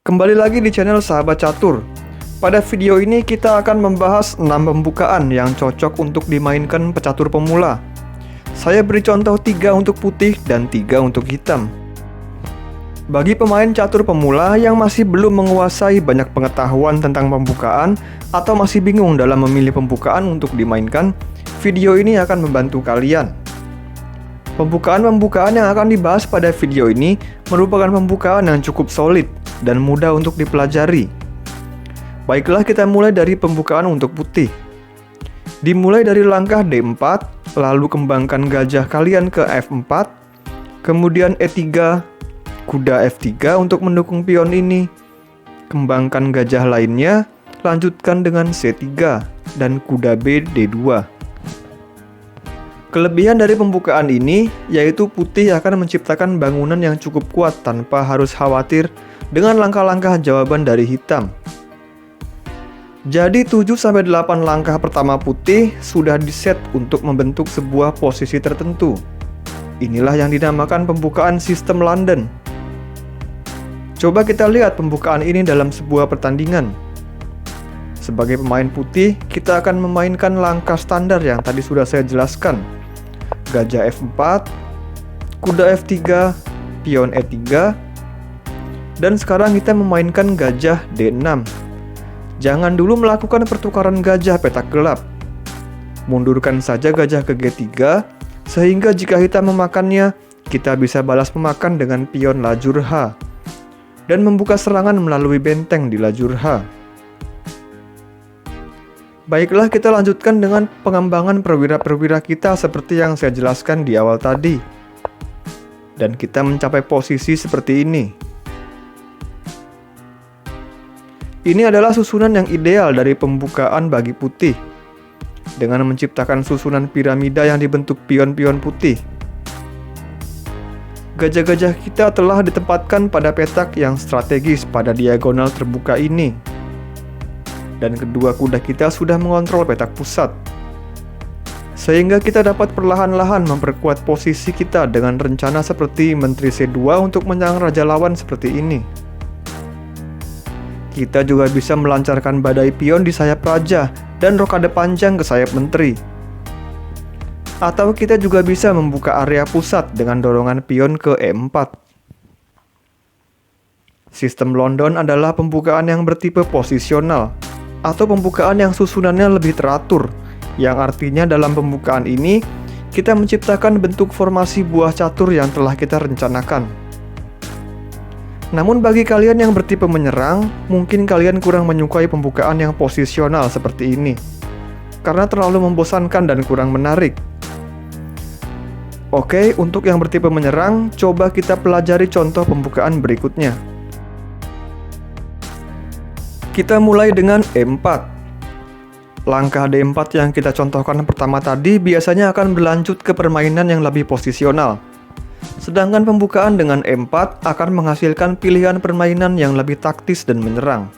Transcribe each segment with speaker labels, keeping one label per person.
Speaker 1: Kembali lagi di channel Sahabat Catur. Pada video ini kita akan membahas 6 pembukaan yang cocok untuk dimainkan pecatur pemula. Saya beri contoh 3 untuk putih dan 3 untuk hitam. Bagi pemain catur pemula yang masih belum menguasai banyak pengetahuan tentang pembukaan atau masih bingung dalam memilih pembukaan untuk dimainkan, video ini akan membantu kalian. Pembukaan-pembukaan yang akan dibahas pada video ini merupakan pembukaan yang cukup solid dan mudah untuk dipelajari. Baiklah, kita mulai dari pembukaan untuk putih. Dimulai dari langkah D4, lalu kembangkan gajah kalian ke F4, kemudian E3, kuda F3 untuk mendukung pion ini. Kembangkan gajah lainnya, lanjutkan dengan C3 dan kuda B D2. Kelebihan dari pembukaan ini yaitu putih akan menciptakan bangunan yang cukup kuat tanpa harus khawatir dengan langkah-langkah jawaban dari hitam. Jadi 7-8 langkah pertama putih sudah diset untuk membentuk sebuah posisi tertentu. Inilah yang dinamakan pembukaan sistem London. Coba kita lihat pembukaan ini dalam sebuah pertandingan. Sebagai pemain putih, kita akan memainkan langkah standar yang tadi sudah saya jelaskan. Gajah F4, kuda F3, pion E3, dan sekarang kita memainkan gajah D6. Jangan dulu melakukan pertukaran gajah petak gelap. Mundurkan saja gajah ke G3, sehingga jika hitam memakannya, kita bisa balas memakan dengan pion lajur H, dan membuka serangan melalui benteng di lajur H. Baiklah, kita lanjutkan dengan pengembangan perwira-perwira kita seperti yang saya jelaskan di awal tadi. Dan kita mencapai posisi seperti ini. Ini adalah susunan yang ideal dari pembukaan bagi putih, dengan menciptakan susunan piramida yang dibentuk pion-pion putih. Gajah-gajah kita telah ditempatkan pada petak yang strategis pada diagonal terbuka ini. Dan kedua kuda kita sudah mengontrol petak pusat. Sehingga kita dapat perlahan-lahan memperkuat posisi kita dengan rencana seperti Menteri C2 untuk menyerang raja lawan seperti ini. Kita juga bisa melancarkan badai pion di sayap raja dan rokade panjang ke sayap menteri. Atau kita juga bisa membuka area pusat dengan dorongan pion ke E4. Sistem London adalah pembukaan yang bertipe posisional, atau pembukaan yang susunannya lebih teratur, yang artinya dalam pembukaan ini kita menciptakan bentuk formasi buah catur yang telah kita rencanakan. Namun bagi kalian yang bertipe menyerang, mungkin kalian kurang menyukai pembukaan yang posisional seperti ini, karena terlalu membosankan dan kurang menarik. Oke, untuk yang bertipe menyerang, coba kita pelajari contoh pembukaan berikutnya. Kita mulai dengan E4. Langkah D4 yang kita contohkan pertama tadi biasanya akan berlanjut ke permainan yang lebih posisional. Sedangkan pembukaan dengan E4 akan menghasilkan pilihan permainan yang lebih taktis dan menyerang.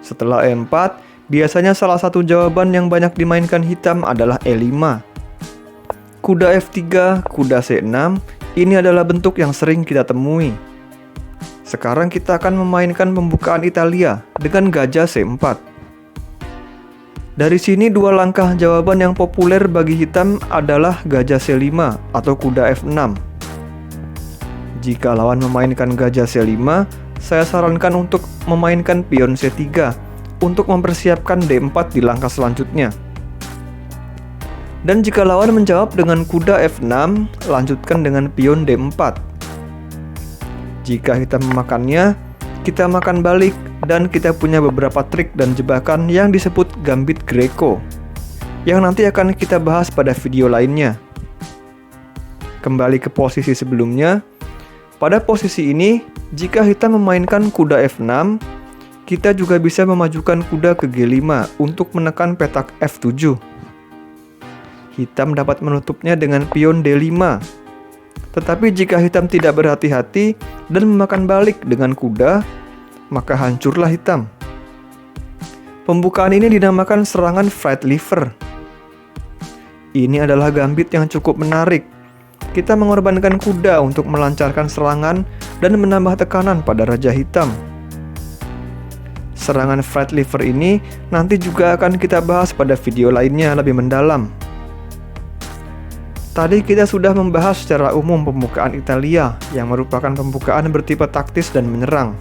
Speaker 1: Setelah E4, biasanya salah satu jawaban yang banyak dimainkan hitam adalah E5. Kuda F3, kuda C6, ini adalah bentuk yang sering kita temui. Sekarang kita akan memainkan pembukaan Italia dengan gajah C4. Dari sini dua langkah jawaban yang populer bagi hitam adalah gajah C5 atau kuda F6. Jika lawan memainkan gajah C5, saya sarankan untuk memainkan pion C3 untuk mempersiapkan D4 di langkah selanjutnya. Dan jika lawan menjawab dengan kuda F6, lanjutkan dengan pion D4. Jika hitam memakannya, kita makan balik dan kita punya beberapa trik dan jebakan yang disebut gambit Greco, yang nanti akan kita bahas pada video lainnya. Kembali ke posisi sebelumnya. Pada posisi ini, jika hitam memainkan kuda F6, kita juga bisa memajukan kuda ke G5 untuk menekan petak F7. Hitam dapat menutupnya dengan pion D5. Tetapi jika hitam tidak berhati-hati dan memakan balik dengan kuda, maka hancurlah hitam. Pembukaan ini dinamakan serangan Fried Liver. Ini adalah gambit yang cukup menarik. Kita mengorbankan kuda untuk melancarkan serangan dan menambah tekanan pada raja hitam. Serangan Fried Liver ini nanti juga akan kita bahas pada video lainnya lebih mendalam. Tadi kita sudah membahas secara umum pembukaan Italia yang merupakan pembukaan bertipe taktis dan menyerang.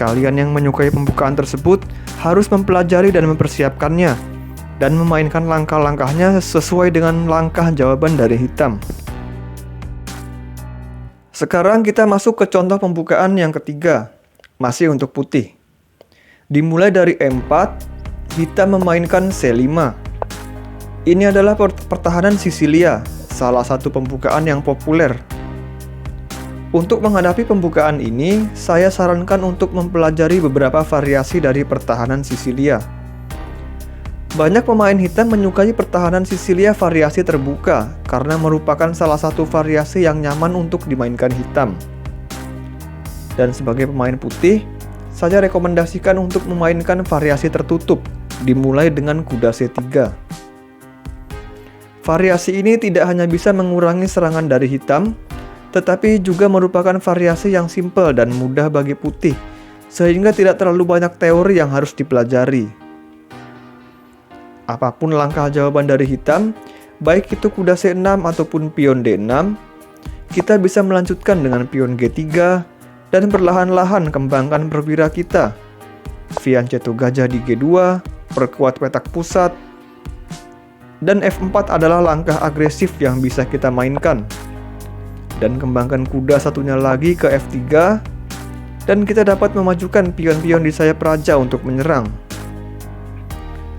Speaker 1: Kalian yang menyukai pembukaan tersebut harus mempelajari dan mempersiapkannya dan memainkan langkah-langkahnya sesuai dengan langkah jawaban dari hitam. Sekarang kita masuk ke contoh pembukaan yang ketiga, masih untuk putih. Dimulai dari E4, hitam memainkan C5. Ini adalah pertahanan Sisilia, salah satu pembukaan yang populer. Untuk menghadapi pembukaan ini, saya sarankan untuk mempelajari beberapa variasi dari pertahanan Sisilia. Banyak pemain hitam menyukai pertahanan Sisilia variasi terbuka karena merupakan salah satu variasi yang nyaman untuk dimainkan hitam. Dan sebagai pemain putih, saya rekomendasikan untuk memainkan variasi tertutup, dimulai dengan kuda C3. Variasi ini tidak hanya bisa mengurangi serangan dari hitam, tetapi juga merupakan variasi yang simpel dan mudah bagi putih, sehingga tidak terlalu banyak teori yang harus dipelajari. Apapun langkah jawaban dari hitam, baik itu kuda C6 ataupun pion D6, kita bisa melanjutkan dengan pion G3, dan perlahan-lahan kembangkan perwira kita. Fianchetto gajah di G2, perkuat petak pusat, dan F4 adalah langkah agresif yang bisa kita mainkan. Dan kembangkan kuda satunya lagi ke F3, dan kita dapat memajukan pion-pion di sayap raja untuk menyerang.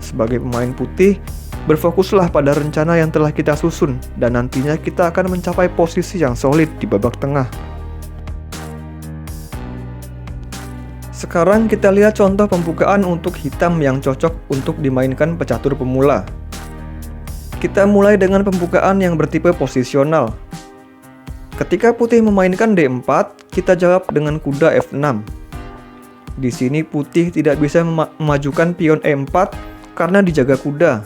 Speaker 1: Sebagai pemain putih, berfokuslah pada rencana yang telah kita susun, dan nantinya kita akan mencapai posisi yang solid di babak tengah. Sekarang kita lihat contoh pembukaan untuk hitam yang cocok untuk dimainkan pecatur pemula. Kita mulai dengan pembukaan yang bertipe posisional. Ketika putih memainkan D4, kita jawab dengan kuda F6. Di sini putih tidak bisa memajukan pion E4 karena dijaga kuda.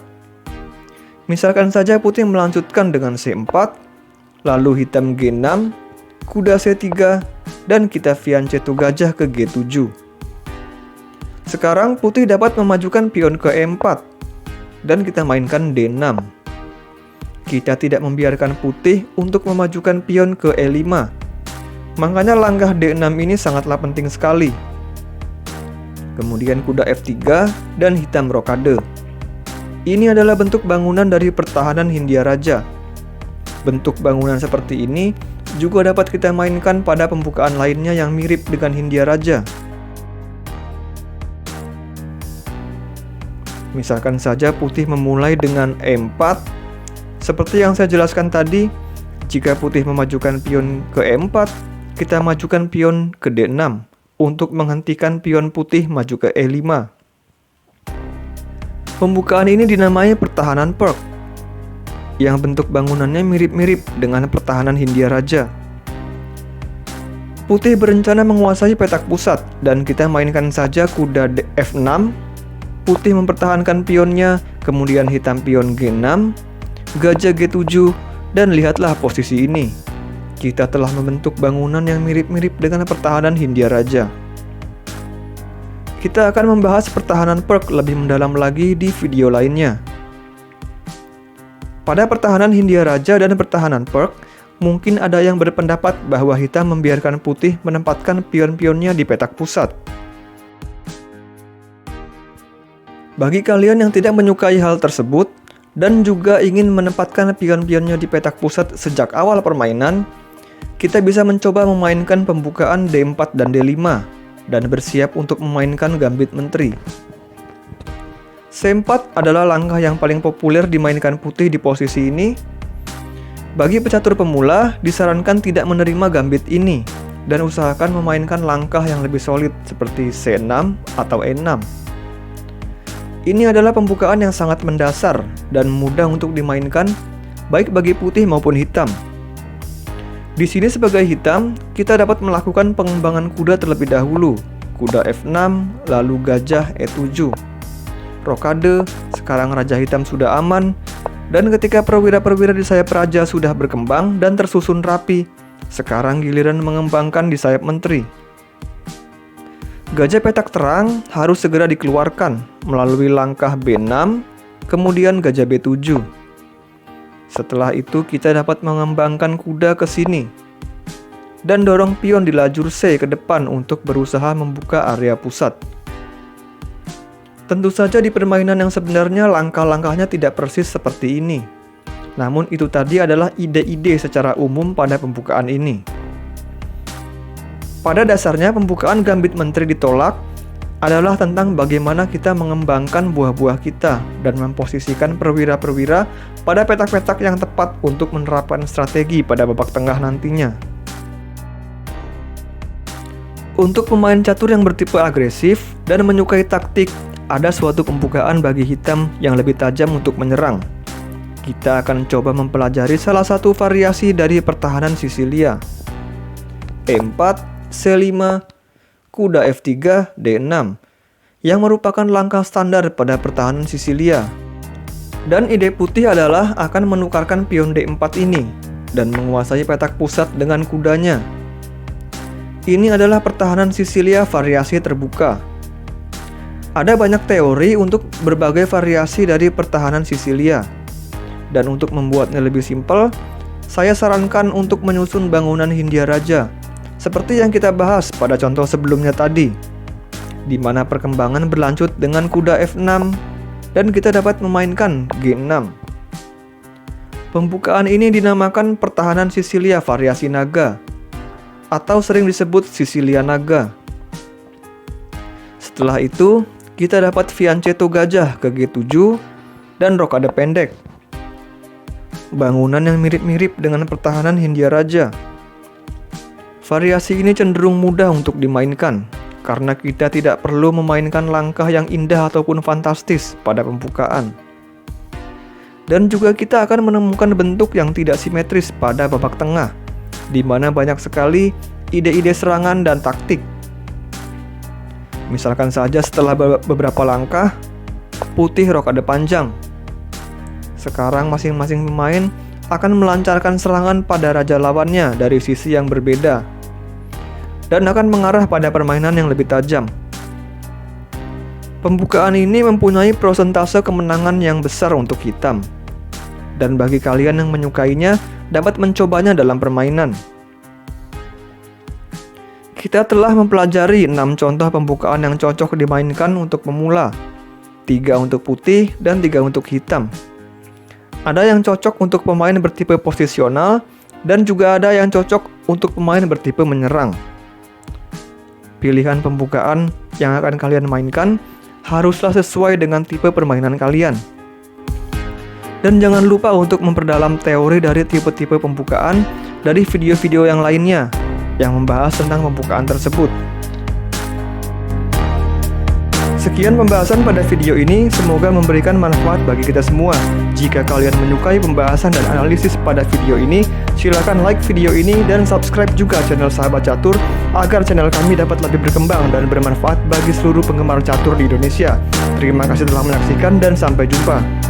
Speaker 1: Misalkan saja putih melanjutkan dengan C4, lalu hitam G6, kuda C3, dan kita fianchetto gajah ke G7. Sekarang putih dapat memajukan pion ke E4, dan kita mainkan D6. Kita tidak membiarkan putih untuk memajukan pion ke E5. Makanya langkah D6 ini sangatlah penting sekali. Kemudian kuda F3 dan hitam rokade. Ini adalah bentuk bangunan dari pertahanan Hindia Raja. Bentuk bangunan seperti ini juga dapat kita mainkan pada pembukaan lainnya yang mirip dengan Hindia Raja. Misalkan saja putih memulai dengan E4. Seperti yang saya jelaskan tadi, jika putih memajukan pion ke E4, kita majukan pion ke D6 untuk menghentikan pion putih maju ke E5. Pembukaan ini dinamai pertahanan Perk, yang bentuk bangunannya mirip-mirip dengan pertahanan Hindia Raja. Putih berencana menguasai petak pusat, dan kita mainkan saja kuda F6. Putih mempertahankan pionnya, kemudian hitam pion G6, gajah G7, dan lihatlah posisi ini. Kita telah membentuk bangunan yang mirip-mirip dengan pertahanan Hindia Raja. Kita akan membahas pertahanan Perk lebih mendalam lagi di video lainnya. Pada pertahanan Hindia Raja dan pertahanan Perk, mungkin ada yang berpendapat bahwa hitam membiarkan putih menempatkan pion-pionnya di petak pusat. Bagi kalian yang tidak menyukai hal tersebut dan juga ingin menempatkan pion-pionnya di petak pusat sejak awal permainan, kita bisa mencoba memainkan pembukaan D4 dan D5 dan bersiap untuk memainkan gambit menteri. C4 adalah langkah yang paling populer dimainkan putih di posisi ini. Bagi pecatur pemula, disarankan tidak menerima gambit ini dan usahakan memainkan langkah yang lebih solid seperti C6 atau E6. Ini adalah pembukaan yang sangat mendasar dan mudah untuk dimainkan, baik bagi putih maupun hitam. Di sini sebagai hitam, kita dapat melakukan pengembangan kuda terlebih dahulu. Kuda F6, lalu gajah E7. Rokade, sekarang raja hitam sudah aman, dan ketika perwira-perwira di sayap raja sudah berkembang dan tersusun rapi, sekarang giliran mengembangkan di sayap menteri. Gajah petak terang harus segera dikeluarkan melalui langkah B6, kemudian gajah B7. Setelah itu kita dapat mengembangkan kuda ke sini dan dorong pion di lajur C ke depan untuk berusaha membuka area pusat. Tentu saja di permainan yang sebenarnya langkah-langkahnya tidak persis seperti ini. Namun itu tadi adalah ide-ide secara umum pada pembukaan ini. Pada dasarnya pembukaan gambit menteri ditolak adalah tentang bagaimana kita mengembangkan buah-buah kita dan memposisikan perwira-perwira pada petak-petak yang tepat untuk menerapkan strategi pada babak tengah nantinya. Untuk pemain catur yang bertipe agresif dan menyukai taktik, ada suatu pembukaan bagi hitam yang lebih tajam untuk menyerang. Kita akan coba mempelajari salah satu variasi dari pertahanan Sisilia. E4, C5, kuda F3, D6, yang merupakan langkah standar pada pertahanan Sisilia. Dan ide putih adalah akan menukarkan pion D4 ini dan menguasai petak pusat dengan kudanya. Ini adalah pertahanan Sisilia variasi terbuka. Ada banyak teori untuk berbagai variasi dari pertahanan Sisilia. Dan untuk membuatnya lebih simpel, saya sarankan untuk menyusun bangunan Hindia Raja, seperti yang kita bahas pada contoh sebelumnya tadi, di mana perkembangan berlanjut dengan kuda F6 dan kita dapat memainkan G6. Pembukaan ini dinamakan pertahanan Sisilia variasi naga, atau sering disebut Sisilia naga. Setelah itu, kita dapat fianchetto gajah ke G7 dan rokade pendek. Bangunan yang mirip-mirip dengan pertahanan Hindia Raja. Variasi ini cenderung mudah untuk dimainkan, karena kita tidak perlu memainkan langkah yang indah ataupun fantastis pada pembukaan. Dan juga kita akan menemukan bentuk yang tidak simetris pada babak tengah, di mana banyak sekali ide-ide serangan dan taktik. Misalkan saja setelah beberapa langkah, putih rokade panjang. Sekarang masing-masing pemain akan melancarkan serangan pada raja lawannya dari sisi yang berbeda dan akan mengarah pada permainan yang lebih tajam. Pembukaan ini mempunyai persentase kemenangan yang besar untuk hitam, dan bagi kalian yang menyukainya dapat mencobanya dalam permainan. Kita telah mempelajari 6 contoh pembukaan yang cocok dimainkan untuk pemula, 3 untuk putih dan 3 untuk hitam. Ada yang cocok untuk pemain bertipe posisional dan juga ada yang cocok untuk pemain bertipe menyerang. Pilihan pembukaan yang akan kalian mainkan haruslah sesuai dengan tipe permainan kalian. Dan jangan lupa untuk memperdalam teori dari tipe-tipe pembukaan dari video-video yang lainnya yang membahas tentang pembukaan tersebut. Sekian pembahasan pada video ini, semoga memberikan manfaat bagi kita semua. Jika kalian menyukai pembahasan dan analisis pada video ini, silakan like video ini dan subscribe juga channel Sahabat Catur agar channel kami dapat lebih berkembang dan bermanfaat bagi seluruh penggemar catur di Indonesia. Terima kasih telah menyaksikan dan sampai jumpa.